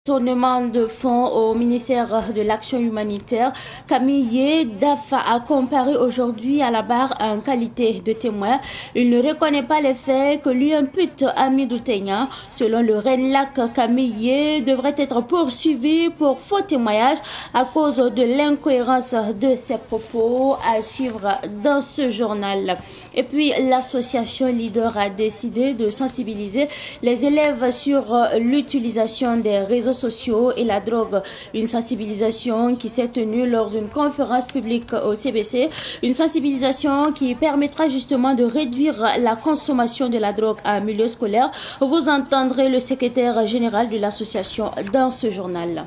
Tournement de fonds au ministère de l'Action humanitaire, Camille Dafa a comparé aujourd'hui à la barre en qualité de témoin. Il ne reconnaît pas les faits que lui impute Hamidou Tegna. Selon le RENLAC, Camille devrait être poursuivi pour faux témoignage à cause de l'incohérence de ses propos, à suivre dans ce journal. Et puis, l'association Leader a décidé de sensibiliser les élèves sur l'utilisation des réseaux sociaux et la drogue. Une sensibilisation qui s'est tenue lors d'une conférence publique au CBC. Une sensibilisation qui permettra justement de réduire la consommation de la drogue en milieu scolaire. Vous entendrez le secrétaire général de l'association dans ce journal.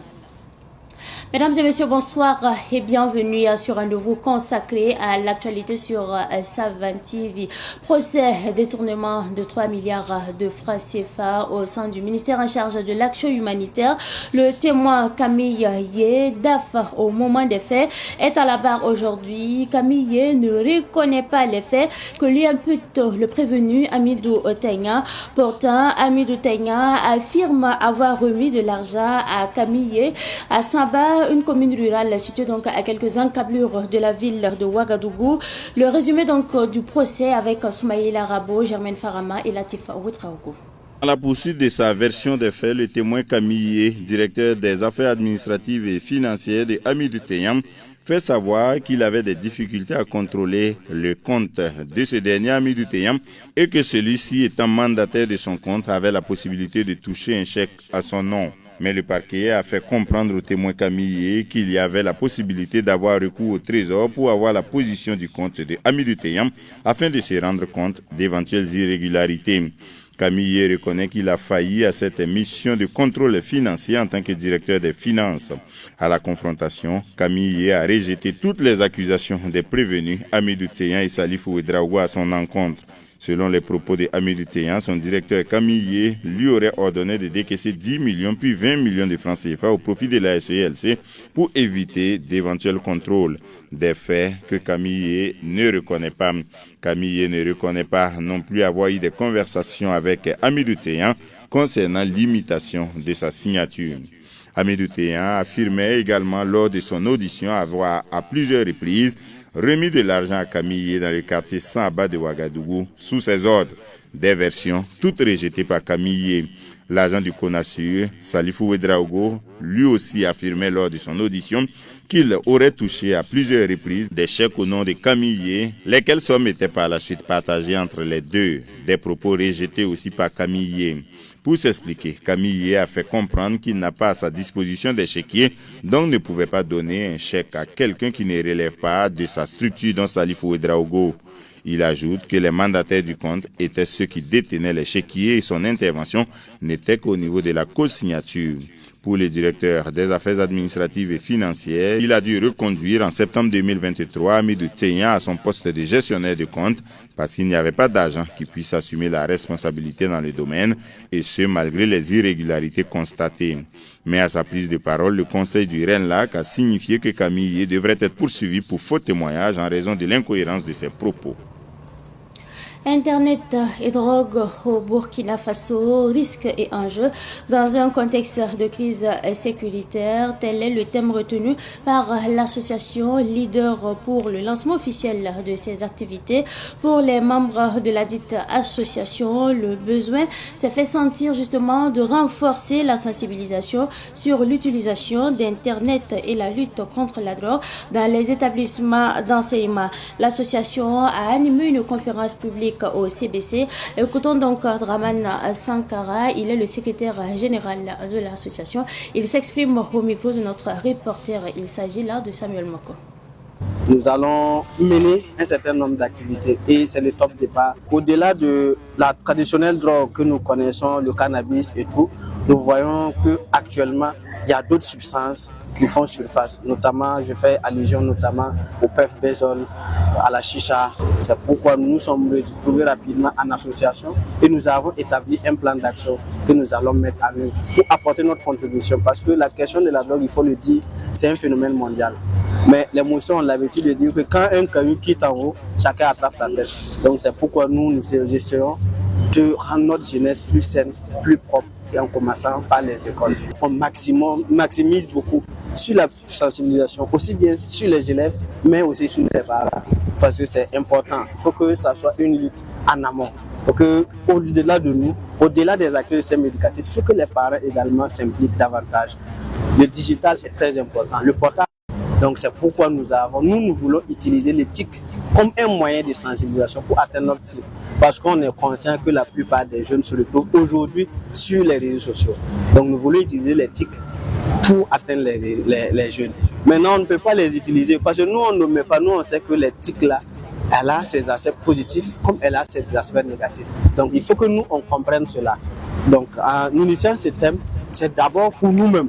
Mesdames et messieurs, bonsoir et bienvenue sur un nouveau consacré à l'actualité sur Savan TV. Procès détournement de 3 milliards de francs CFA au sein du ministère en charge de l'action humanitaire. Le témoin Camille Daf, au moment des faits, est à la barre aujourd'hui. Camille ne reconnaît pas les faits que lui impute le prévenu Hamidou Tegna. Pourtant, Hamidou Tegna affirme avoir remis de l'argent à Camille à Samba, une commune rurale située donc à quelques encablures de la ville de Ouagadougou. Le résumé donc du procès avec Soumaïla Rabo, Germaine Farama et Latifa Ouetraogo. À la poursuite de sa version des faits, le témoin Camille, directeur des affaires administratives et financières de Hamidou Tegna, fait savoir qu'il avait des difficultés à contrôler le compte de ce dernier Hamidou Tegna et que celui-ci, étant mandataire de son compte, avait la possibilité de toucher un chèque à son nom. Mais le parquet a fait comprendre au témoin Camille qu'il y avait la possibilité d'avoir recours au trésor pour avoir la position du compte de Hamidou Tegna afin de se rendre compte d'éventuelles irrégularités. Camille reconnaît qu'il a failli à cette mission de contrôle financier en tant que directeur des finances. À la confrontation, Camille a rejeté toutes les accusations des prévenus Hamidou Tegna et Salifou Ouedraogo à son encontre. Selon les propos de Hamidou Tegna, son directeur Camille lui aurait ordonné de décaisser 10 millions puis 20 millions de francs CFA au profit de la SELC pour éviter d'éventuels contrôles. Des faits que Camille ne reconnaît pas. Camille ne reconnaît pas non plus avoir eu des conversations avec Hamidou Tegna concernant l'imitation de sa signature. Hamidou Tegna affirmait également lors de son audition avoir à plusieurs reprises remis de l'argent à Camille dans le quartier Samba de Ouagadougou sous ses ordres. Des versions toutes rejetées par Camille. L'agent du CONASUR, Salifou Ouedraogo, lui aussi affirmait lors de son audition qu'il aurait touché à plusieurs reprises des chèques au nom de Camille, lesquelles sommes étaient par la suite partagées entre les deux. Des propos rejetés aussi par Camille. Pour s'expliquer, Camille a fait comprendre qu'il n'a pas à sa disposition des chéquiers, donc ne pouvait pas donner un chèque à quelqu'un qui ne relève pas de sa structure dans Salifou Ouedraogo. Il ajoute que les mandataires du compte étaient ceux qui détenaient les chéquiers et son intervention n'était qu'au niveau de la co-signature. Pour le directeur des affaires administratives et financières, il a dû reconduire en septembre 2023 Hamidou Tegna à son poste de gestionnaire de compte parce qu'il n'y avait pas d'agent qui puisse assumer la responsabilité dans le domaine, et ce malgré les irrégularités constatées. Mais à sa prise de parole, le conseil du RENLAC a signifié que Camille devrait être poursuivi pour faux témoignage en raison de l'incohérence de ses propos. Internet et drogue au Burkina Faso, risques et enjeux dans un contexte de crise sécuritaire. Tel est le thème retenu par l'association Leader pour le lancement officiel de ses activités. Pour les membres de la dite association, le besoin s'est fait sentir justement de renforcer la sensibilisation sur l'utilisation d'Internet et la lutte contre la drogue dans les établissements d'enseignement. L'association a animé une conférence publique au CBC. Écoutons donc Draman Sankara, il est le secrétaire général de l'association. Il s'exprime au micro de notre reporter. Il s'agit là de Samuel Moko. Nous allons mener un certain nombre d'activités et c'est le top départ. Au-delà de la traditionnelle drogue que nous connaissons, le cannabis et tout, nous voyons qu'actuellement, il y a d'autres substances qui font surface. Notamment, je fais allusion notamment au puff benzol, à la chicha. C'est pourquoi nous nous sommes retrouvés rapidement en association et nous avons établi un plan d'action que nous allons mettre en œuvre pour apporter notre contribution. Parce que la question de la drogue, il faut le dire, c'est un phénomène mondial. Mais les motions ont l'habitude de dire que quand un camion quitte en haut, chacun attrape sa tête. Donc c'est pourquoi nous essayons de rendre notre jeunesse plus saine, plus propre. et en commençant par les écoles. On maximise beaucoup sur la sensibilisation, aussi bien sur les élèves, mais aussi sur les parents, parce que c'est important. Il faut que ça soit une lutte en amont. Il faut qu'au-delà de nous, au-delà des acteurs du système éducatif, il faut que les parents également s'impliquent davantage. Le digital est très important, le portable. Donc c'est pourquoi nous voulons utiliser l'éthique comme un moyen de sensibilisation pour atteindre notre cible. Parce qu'on est conscient que la plupart des jeunes se retrouvent aujourd'hui sur les réseaux sociaux. Donc nous voulons utiliser l'éthique pour atteindre les jeunes. Maintenant, on ne peut pas les utiliser parce que nous, on ne met pas, nous, on sait que l'éthique là, elle a ses aspects positifs comme elle a ses aspects négatifs. Donc il faut que nous, on comprenne cela. Donc en initiant ce thème, c'est d'abord pour nous-mêmes.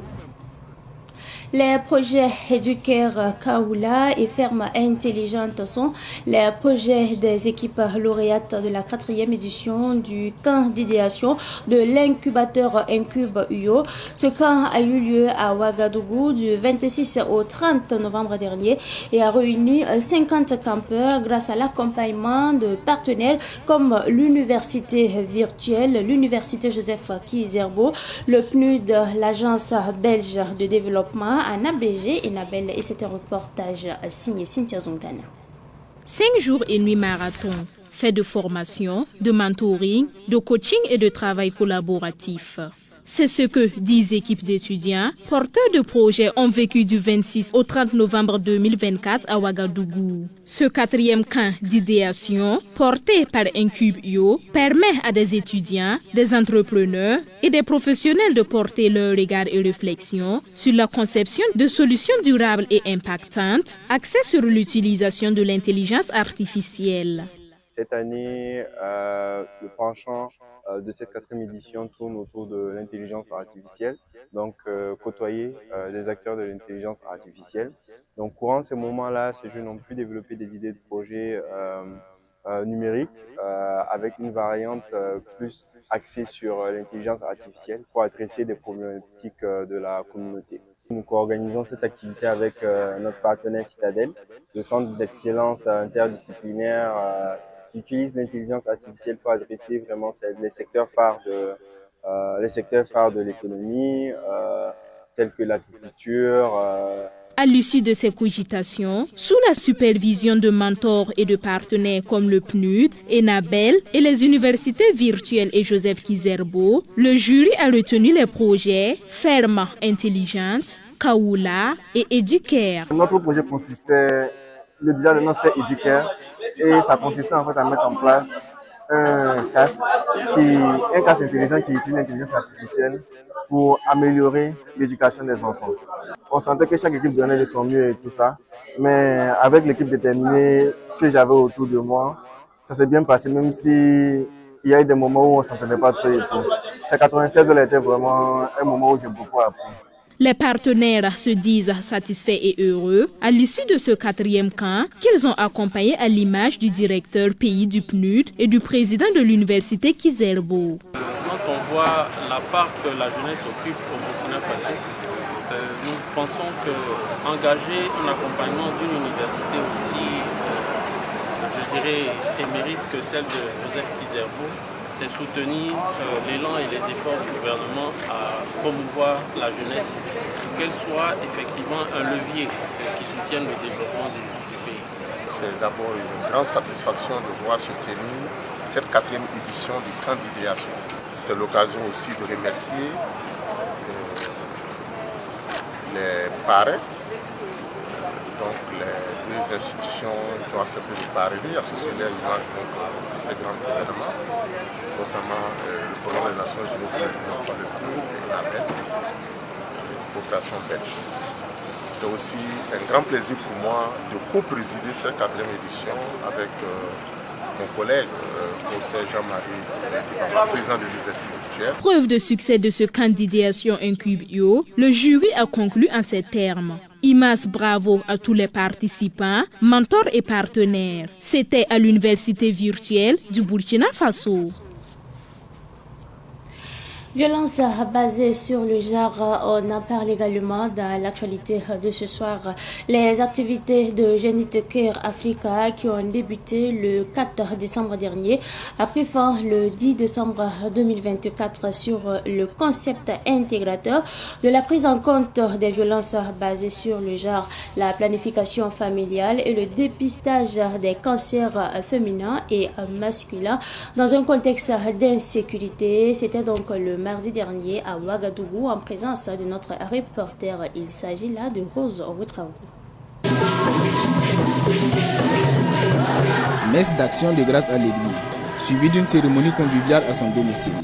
Les projets Educare Kaoula et Ferme Intelligente sont les projets des équipes lauréates de la 4e édition du camp d'idéation de l'incubateur Incube UO. Ce camp a eu lieu à Ouagadougou du 26 au 30 novembre dernier et a réuni 50 campeurs grâce à l'accompagnement de partenaires comme l'université virtuelle, l'université Joseph Kizerbo, le PNUD, l'agence belge de développement en abrégé et Nabel, et c'est un reportage signé Cynthia Zongana. 5 jours et nuits marathon, fait de formation, de mentoring, de coaching et de travail collaboratif. C'est ce que 10 équipes d'étudiants, porteurs de projets, ont vécu du 26 au 30 novembre 2024 à Ouagadougou. Ce 4e camp d'idéation, porté par Incube UO, permet à des étudiants, des entrepreneurs et des professionnels de porter leur regard et réflexion sur la conception de solutions durables et impactantes, axées sur l'utilisation de l'intelligence artificielle. Cette année, le penchant de cette 4e édition tourne autour de l'intelligence artificielle, donc côtoyer des acteurs de l'intelligence artificielle. Donc courant ces moments-là, ces jeunes ont pu développer des idées de projets numériques avec une variante plus axée sur l'intelligence artificielle pour adresser des problématiques de la communauté. Nous co-organisons cette activité avec notre partenaire Citadel, le centre d'excellence interdisciplinaire qui utilise l'intelligence artificielle pour adresser vraiment les secteurs phares de l'économie, tels que l'agriculture. À l'issue de ces cogitations, sous la supervision de mentors et de partenaires comme le PNUD, Enabel et les universités virtuelles et Joseph Kizerbo, le jury a retenu les projets Ferme Intelligente, Kaoula et Educare. Notre projet consistait, le nom c'était Educare, et ça consistait en fait à mettre en place un casque intelligent qui utilise l'intelligence artificielle pour améliorer l'éducation des enfants. On sentait que chaque équipe donnait de son mieux et tout ça, mais avec l'équipe déterminée que j'avais autour de moi, ça s'est bien passé, même si il y a eu des moments où on ne s'entendait pas trop et tout. Ces 96 heures était vraiment un moment où j'ai beaucoup appris. Les partenaires se disent satisfaits et heureux à l'issue de ce 4e camp qu'ils ont accompagné à l'image du directeur pays du PNUD et du président de l'université Kizerbo. Quand on voit la part que la jeunesse occupe au Burkina Faso, nous pensons qu'engager un accompagnement d'une université aussi, je dirais, émérite que celle de Joseph Kizerbo, c'est soutenir l'élan et les efforts du gouvernement à promouvoir la jeunesse, pour qu'elle soit effectivement un levier qui soutienne le développement du pays. C'est d'abord une grande satisfaction de voir se tenir cette 4e édition du camp d'idéation. C'est l'occasion aussi de remercier les parrains, donc les 2 institutions qui ont accepté de parrainer, associer les images à ces grands événements, notamment le programme des Nations Unies pour le développement de PNUD et l'APEC, la coopération belge. C'est aussi un grand plaisir pour moi de co-présider cette 4e édition avec mon collègue, professeur Jean-Marie, président de l'université virtuelle. Preuve de succès de ce camp d'idéation Incube UO, le jury a conclu en ces termes. Immense bravo à tous les participants, mentors et partenaires. C'était à l'université virtuelle du Burkina Faso. Violence basée sur le genre, on en parle également dans l'actualité de ce soir. Les activités de Genit Care Africa qui ont débuté le 4 décembre dernier a pris fin le 10 décembre 2024 sur le concept intégrateur de la prise en compte des violences basées sur le genre, la planification familiale et le dépistage des cancers féminins et masculins dans un contexte d'insécurité. C'était donc le mardi dernier à Ouagadougou en présence de notre reporter. Il s'agit là de Rose Outraogo. Messe d'action de grâce à l'église, suivie d'une cérémonie conviviale à son domicile.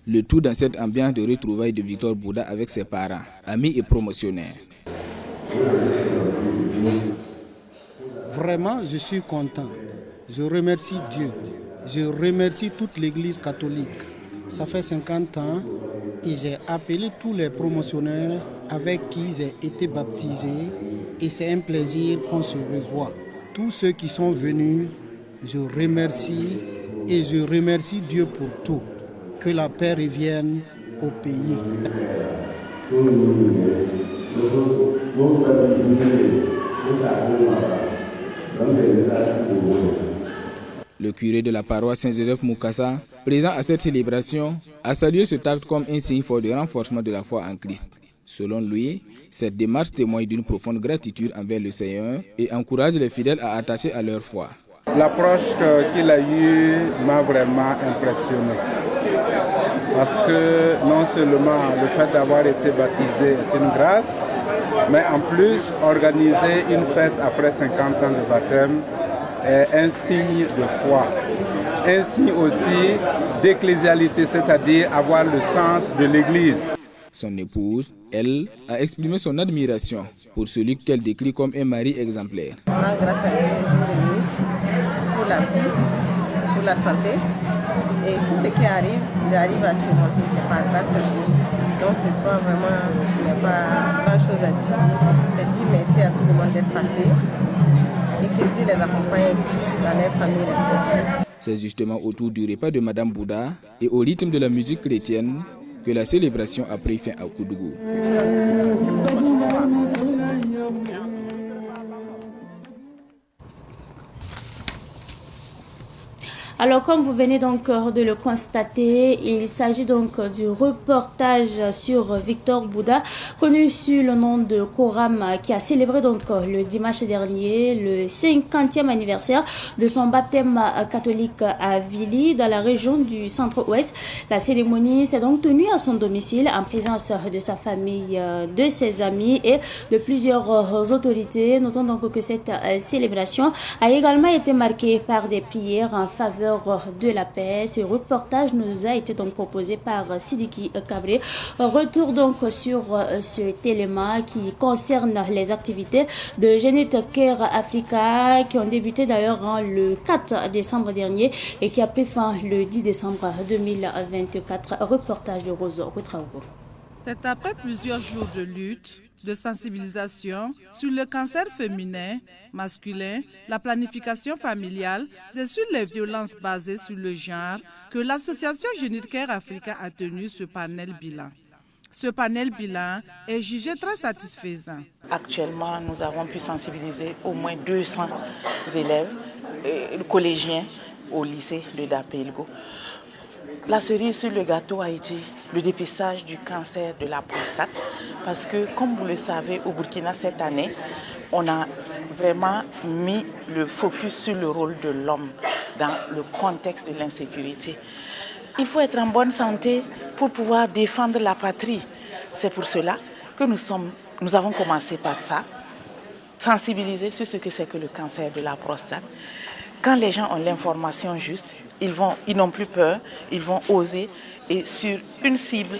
Le tout dans cette ambiance de retrouvailles de Victor Bouda avec ses parents, amis et promotionnaires. Vraiment, je suis content. Je remercie Dieu. Je remercie toute l'église catholique. Ça fait 50 ans et j'ai appelé tous les promotionnaires avec qui j'ai été baptisé et c'est un plaisir qu'on se revoie. Tous ceux qui sont venus, je remercie et je remercie Dieu pour tout. Que la paix revienne au pays. Le curé de la paroisse Saint-Joseph Moukassa, présent à cette célébration, a salué cet acte comme un signe fort de renforcement de la foi en Christ. Selon lui, cette démarche témoigne d'une profonde gratitude envers le Seigneur et encourage les fidèles à attacher à leur foi. L'approche qu'il a eue m'a vraiment impressionné. Parce que non seulement le fait d'avoir été baptisé est une grâce, mais en plus, organiser une fête après 50 ans de baptême est un signe de foi. Un signe aussi d'ecclésialité, c'est-à-dire avoir le sens de l'Église. Son épouse, elle, a exprimé son admiration pour celui qu'elle décrit comme un mari exemplaire. On a grâce à Dieu pour la vie, pour la santé et tout ce qui arrive, il arrive à surmonter, c'est par grâce à Dieu. Donc ce soir, vraiment, je n'ai pas grand-chose à dire. C'est dire merci à tout le monde d'être passé et que Dieu les accompagne tous dans leur famille respective. C'est justement autour du repas de Madame Bouda et au rythme de la musique chrétienne que la célébration a pris fin à Koudougou. Alors, comme vous venez donc de le constater, il s'agit donc du reportage sur Victor Bouda, connu sous le nom de Koram, qui a célébré donc le dimanche dernier le 50e anniversaire de son baptême catholique à Vili, dans la région du centre-ouest. La cérémonie s'est donc tenue à son domicile en présence de sa famille, de ses amis et de plusieurs autorités. Notons donc que cette célébration a également été marquée par des prières en faveur de la paix. Ce reportage nous a été donc proposé par Sidiki Kabré. Retour donc sur cet élément qui concerne les activités de Genit Care Africa qui ont débuté d'ailleurs le 4 décembre dernier et qui a pris fin le 10 décembre 2024. Reportage de Rose Outraogo. C'est après plusieurs jours de lutte, de sensibilisation sur le cancer féminin, masculin, la planification familiale et sur les violences basées sur le genre que l'association Genit Care Africa a tenu ce panel bilan. Ce panel bilan est jugé très satisfaisant. Actuellement, nous avons pu sensibiliser au moins 200 élèves collégiens au lycée de Dapelgo. La cerise sur le gâteau a été le dépistage du cancer de la prostate parce que, comme vous le savez, au Burkina cette année, on a vraiment mis le focus sur le rôle de l'homme dans le contexte de l'insécurité. Il faut être en bonne santé pour pouvoir défendre la patrie. C'est pour cela que nous avons commencé par ça, sensibiliser sur ce que c'est que le cancer de la prostate. Quand les gens ont l'information juste, ils n'ont plus peur, ils vont oser. Et sur une cible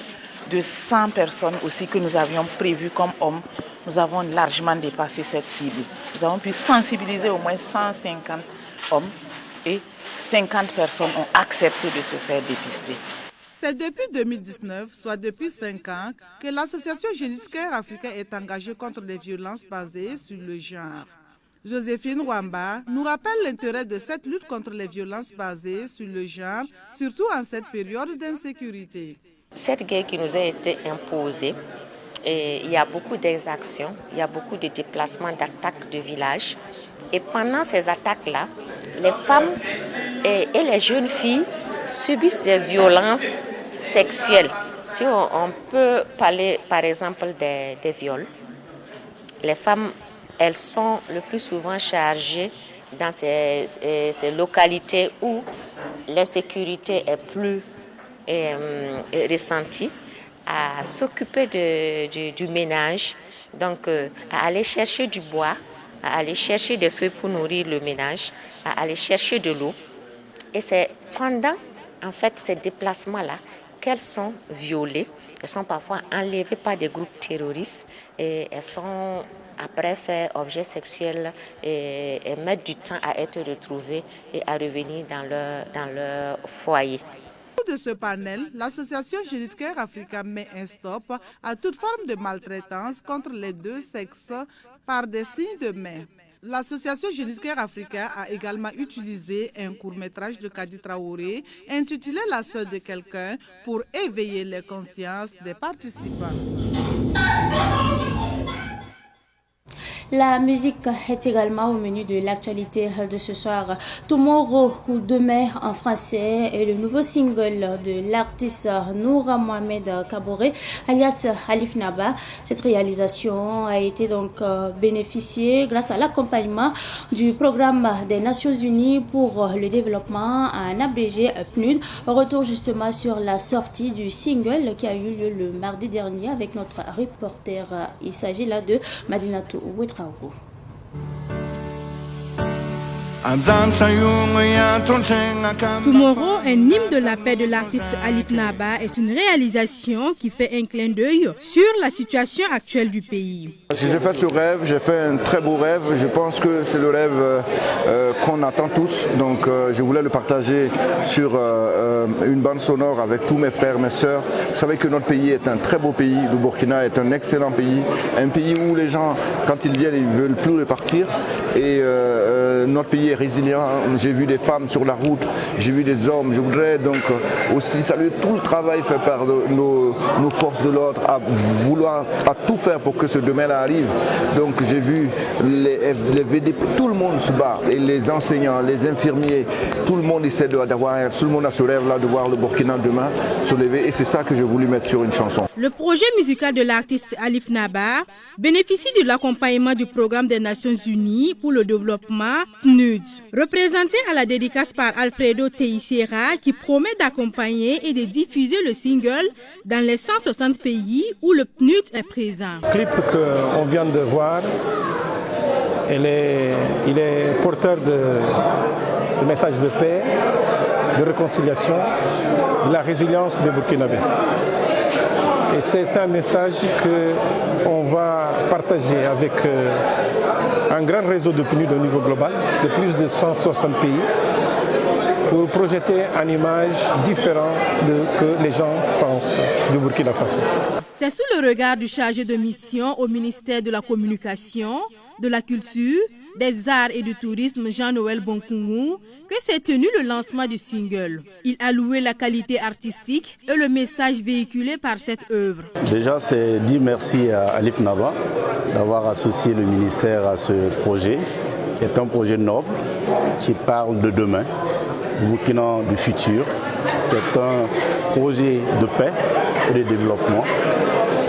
de 100 personnes aussi que nous avions prévu comme hommes, nous avons largement dépassé cette cible. Nous avons pu sensibiliser au moins 150 hommes et 50 personnes ont accepté de se faire dépister. C'est depuis 2019, soit depuis 5 ans, que l'association Genit Care Africa est engagée contre les violences basées sur le genre. Joséphine Wamba nous rappelle l'intérêt de cette lutte contre les violences basées sur le genre, surtout en cette période d'insécurité. cette guerre qui nous a été imposée, il y a beaucoup d'exactions, il y a beaucoup de déplacements, d'attaques de villages. Et pendant ces attaques-là, les femmes et les jeunes filles subissent des violences sexuelles. Si on peut parler par exemple des viols, les femmes, elles sont le plus souvent chargées dans ces localités où l'insécurité est plus ressentie, à s'occuper du ménage, donc à aller chercher du bois, à aller chercher des feux pour nourrir le ménage, à aller chercher de l'eau. Et c'est pendant en fait ces déplacements-là qu'elles sont violées. Elles sont parfois enlevées par des groupes terroristes et elles sont après fait objet sexuel et mettre du temps à être retrouvées et à revenir dans leur foyer. Au cours de ce panel, l'association Génitcare Africa met un stop à toute forme de maltraitance contre les deux sexes par des signes de main. L'association Génitcare Africa a également utilisé un court-métrage de Kadi Traoré intitulé « La sœur de quelqu'un » pour éveiller les consciences des participants. La musique est également au menu de l'actualité de ce soir. Tomorrow ou Demain en français est le nouveau single de l'artiste Noura Mohamed Kaboré, alias Alif Naba. Cette réalisation a été donc bénéficiée grâce à l'accompagnement du programme des Nations Unies pour le développement en abrégé PNUD. Retour justement sur la sortie du single qui a eu lieu le mardi dernier avec notre reporter. Il s'agit là de Madinatou Ouetraogo. Tomorrow, un hymne de la paix de l'artiste Alif Naba est une réalisation qui fait un clin d'œil sur la situation actuelle du pays. Si j'ai fait ce rêve, j'ai fait un très beau rêve. Je pense que c'est le rêve qu'on attend tous. Donc je voulais le partager sur une bande sonore avec tous mes frères, mes sœurs. Vous savez que notre pays est un très beau pays. Le Burkina est un excellent pays. Un pays où les gens, quand ils viennent, ils ne veulent plus repartir. Et notre pays est résilient. J'ai vu des femmes sur la route, j'ai vu des hommes. Je voudrais donc aussi saluer tout le travail fait par nos forces de l'ordre à tout faire pour que ce demain-là arrive. Donc j'ai vu les VDP, tout le monde se bat, et les enseignants, les infirmiers, tout le monde essaie tout le monde a ce rêve-là de voir le Burkina demain se lever, et c'est ça que j'ai voulu mettre sur une chanson. Le projet musical de l'artiste Alif Naba bénéficie de l'accompagnement du programme des Nations Unies pour le développement PNUD, représenté à la dédicace par Alfredo Teixeira, qui promet d'accompagner et de diffuser le single dans les 160 pays où le PNUD est présent. Le clip qu'on vient de voir, il est porteur de messages de paix, de réconciliation, de la résilience des Burkinabés. Et c'est un message qu'on va partager avec un grand réseau de PNUD au niveau global, de plus de 160 pays, pour projeter une image différente de que les gens pensent du Burkina Faso. C'est sous le regard du chargé de mission au ministère de la Communication, de la Culture, des Arts et du Tourisme, Jean-Noël Bonkoungou, que s'est tenu le lancement du single. Il a loué la qualité artistique et le message véhiculé par cette œuvre. Déjà, c'est dire merci à Alif Naba d'avoir associé le ministère à ce projet, qui est un projet noble, qui parle de demain, du Burkina du futur, qui est un projet de paix et de développement.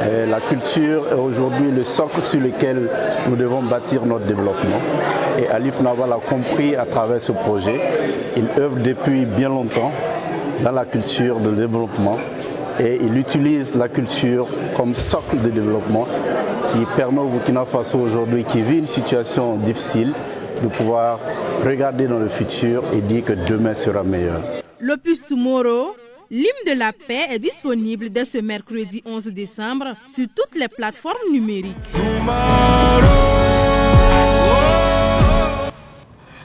Et la culture est aujourd'hui le socle sur lequel nous devons bâtir notre développement. Et Alif Naba l'a compris à travers ce projet. Il œuvre depuis bien longtemps dans la culture de développement et il utilise la culture comme socle de développement qui permet au Burkina Faso aujourd'hui, qui vit une situation difficile, de pouvoir regarder dans le futur et dire que demain sera meilleur. L'opus Tomorrow, l'hymne de la paix, est disponible dès ce mercredi 11 décembre sur toutes les plateformes numériques.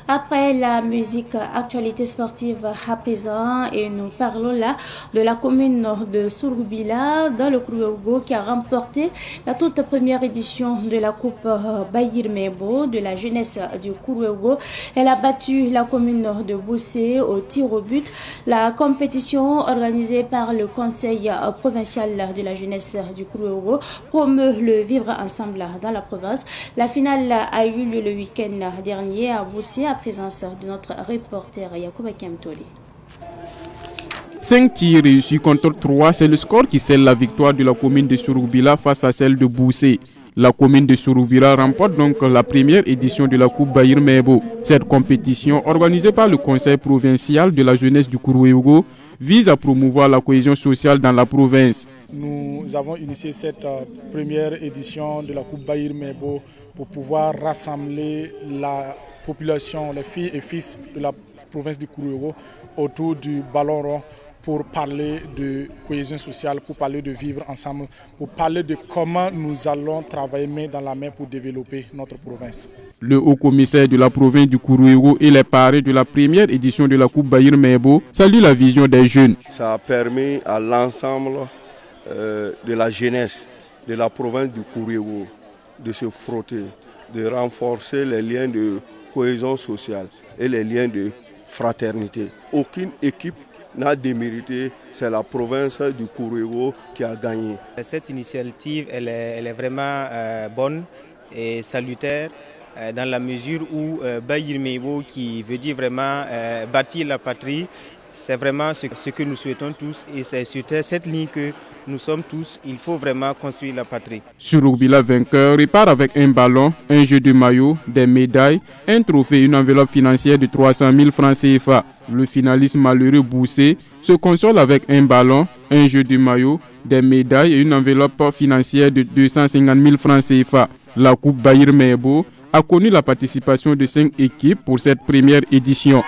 Après la musique, actualité sportive à présent, et nous parlons là de la commune de Souroubila dans le Kourouéougo qui a remporté la toute première édition de la Coupe Bayir Mebo de la jeunesse du Kourouéougo. Elle a battu la commune de Boussé au tir au but. La compétition organisée par le Conseil provincial de la jeunesse du Kourouéougo promeut le vivre ensemble dans la province. La finale a eu lieu le week-end dernier à Boussé, à présence de notre reporter Yacouba Kemtoli. 5 tirs réussis contre 3, c'est le score qui scelle la victoire de la commune de Souroubila face à celle de Boussé. La commune de Souroubila remporte donc la première édition de la Coupe Bayir Mebo. Cette compétition, organisée par le Conseil provincial de la jeunesse du Kourouéougo, vise à promouvoir la cohésion sociale dans la province. Nous avons initié cette première édition de la Coupe Bayir Mebo pour pouvoir rassembler la population, les filles et fils de la province du Kourouéougo autour du ballon rond pour parler de cohésion sociale, pour parler de vivre ensemble, pour parler de comment nous allons travailler main dans la main pour développer notre province. Le haut-commissaire de la province du Kourouéougo et les parrains de la première édition de la Coupe Bayir Mebo saluent la vision des jeunes. Ça a permis à l'ensemble de la jeunesse de la province du Kourouéougo de se frotter, de renforcer les liens de cohésion sociale et les liens de fraternité. Aucune équipe n'a démérité, c'est la province du Kourouéougo qui a gagné. Cette initiative, elle est vraiment bonne et salutaire dans la mesure où Bayir Mebo, qui veut dire vraiment bâtir la patrie, c'est vraiment ce que nous souhaitons tous et c'est sur cette ligne que nous sommes tous, il faut vraiment construire la patrie. Souroubila vainqueur repart avec un ballon, un jeu de maillot, des médailles, un trophée et une enveloppe financière de 300 000 francs CFA. Le finaliste malheureux Boussé se console avec un ballon, un jeu de maillot, des médailles et une enveloppe financière de 250 000 francs CFA. La Coupe Bayir Mebo a connu la participation de 5 équipes pour cette première édition.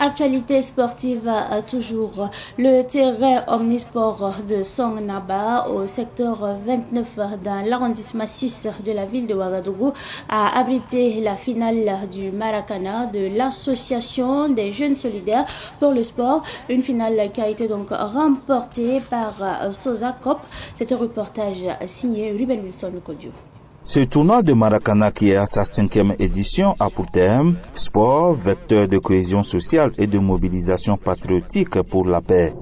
Actualité sportive toujours. Le terrain omnisport de Songnaba au secteur 29 dans l'arrondissement 6 de la ville de Ouagadougou a abrité la finale du Maracana de l'association des jeunes solidaires pour le sport. Une finale qui a été donc remportée par Sosa Cop. C'est un reportage signé Ruben Wilson Kodio. Ce tournoi de Maracana qui est à sa 5e édition a pour thème sport, vecteur de cohésion sociale et de mobilisation patriotique pour la paix.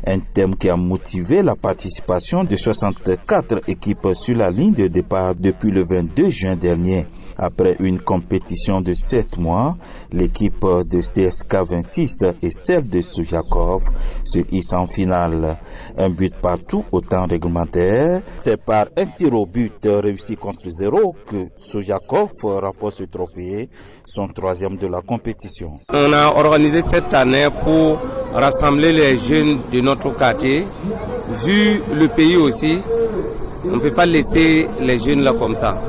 Un thème qui a motivé la participation de 64 équipes sur la ligne de départ depuis le 22 juin dernier. Après une compétition de 7 mois, l'équipe de CSK 26 et celle de Sojakov se hissent en finale. Un but partout au temps réglementaire. C'est par un tir au but réussi contre 0 que Sojakov remporte ce trophée, son 3e de la compétition. On a organisé cette année pour rassembler les jeunes de notre quartier. Vu le pays aussi, on ne peut pas laisser les jeunes là comme ça.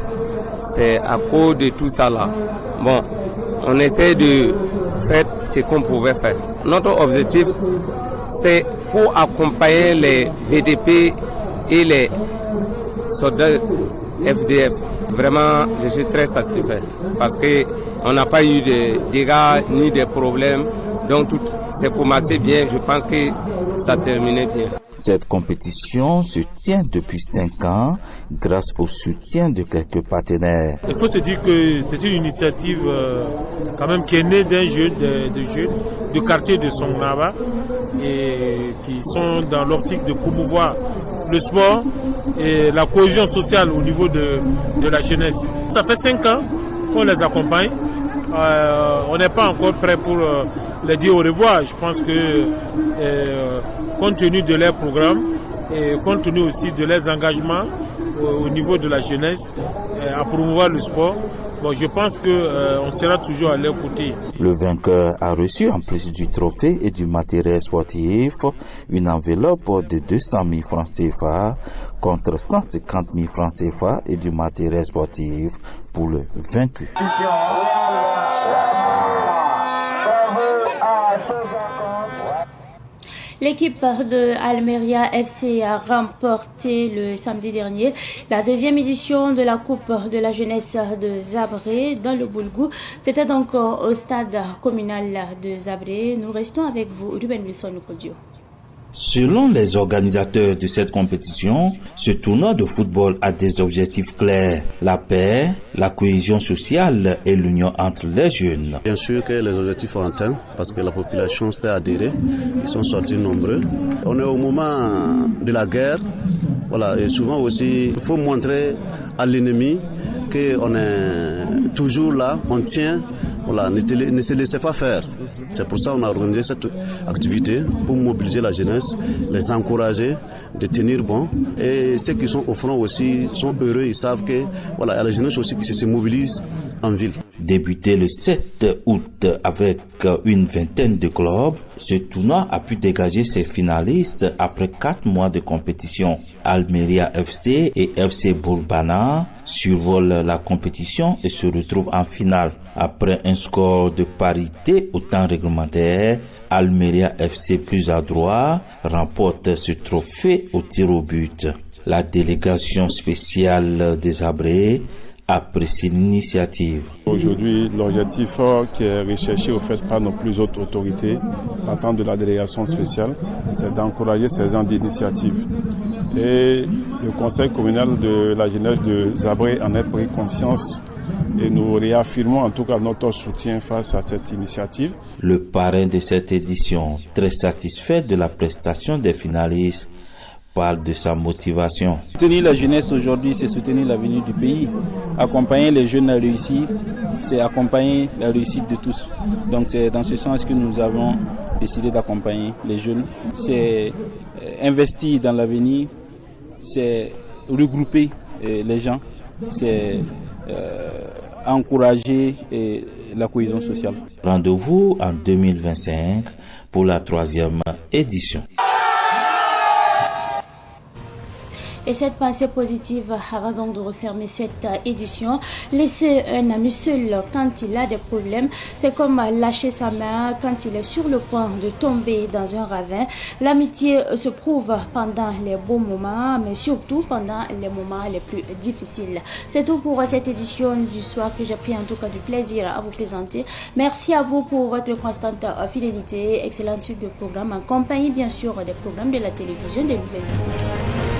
C'est à cause de tout ça là. Bon, on essaie de faire ce qu'on pouvait faire. Notre objectif, c'est pour accompagner les VDP et les soldats FDF. Vraiment, je suis très satisfait parce qu'on n'a pas eu de dégâts ni de problèmes. Donc tout s'est commencé bien. Je pense que ça terminait bien. Cette compétition se tient depuis 5 ans grâce au soutien de quelques partenaires. Il faut se dire que c'est une initiative quand même qui est née d'un jeune, de jeunes du quartier de Songnaba et qui sont dans l'optique de promouvoir le sport et la cohésion sociale au niveau de la jeunesse. Ça fait 5 ans qu'on les accompagne. On n'est pas encore prêt pour les dire au revoir. Je pense que compte tenu de leur programme et compte tenu aussi de leurs engagements au niveau de la jeunesse à promouvoir le sport, bon, je pense qu'on sera toujours à leur côté. Le vainqueur a reçu en plus du trophée et du matériel sportif une enveloppe de 200 000 francs CFA contre 150 000 francs CFA et du matériel sportif pour le vaincu. L'équipe de Almeria FC a remporté le samedi dernier la deuxième édition de la Coupe de la jeunesse de Zabré dans le Boulgou. C'était donc au stade communal de Zabré. Nous restons avec vous, Ruben Wilson Kodio. Selon les organisateurs de cette compétition, ce tournoi de football a des objectifs clairs, la paix, la cohésion sociale et l'union entre les jeunes. Bien sûr que les objectifs sont atteints parce que la population s'est adhérée, ils sont sortis nombreux. On est au moment de la guerre, voilà, et souvent aussi, il faut montrer à l'ennemi qu'on est toujours là, on tient, voilà, ne se laissez pas faire. C'est pour ça qu'on a organisé cette activité pour mobiliser la jeunesse, les encourager, de tenir bon. Et ceux qui sont au front aussi sont heureux, ils savent que voilà, il y a la jeunesse aussi qui se mobilise en ville. Débuté le 7 août avec une vingtaine de clubs, ce tournoi a pu dégager ses finalistes après 4 mois de compétition. Almeria FC et FC Bourbana survolent la compétition et se retrouvent en finale. Après un score de parité au temps réglementaire, Almeria FC plus adroit remporte ce trophée au tir au but. La délégation spéciale des Zabré apprécie l'initiative. Aujourd'hui, l'objectif qui est recherché au fait par nos plus hautes autorités, partant de la délégation spéciale, c'est d'encourager ces gens d'initiative. Et le conseil communal de la jeunesse de Zabré en a pris conscience et nous réaffirmons en tout cas notre soutien face à cette initiative. Le parrain de cette édition, très satisfait de la prestation des finalistes, parle de sa motivation. Soutenir la jeunesse aujourd'hui, c'est soutenir l'avenir du pays. Accompagner les jeunes à réussir, c'est accompagner la réussite de tous. Donc c'est dans ce sens que nous avons décidé d'accompagner les jeunes. C'est investir dans l'avenir, c'est regrouper les gens, c'est encourager la cohésion sociale. Rendez-vous en 2025 pour la 3e édition. Et cette pensée positive, avant donc de refermer cette édition, laisser un ami seul quand il a des problèmes, c'est comme lâcher sa main quand il est sur le point de tomber dans un ravin. L'amitié se prouve pendant les beaux moments, mais surtout pendant les moments les plus difficiles. C'est tout pour cette édition du soir que j'ai pris en tout cas du plaisir à vous présenter. Merci à vous pour votre constante fidélité. Excellente suite de programme en compagnie bien sûr des programmes de la télévision de Nouvelle-Zélande.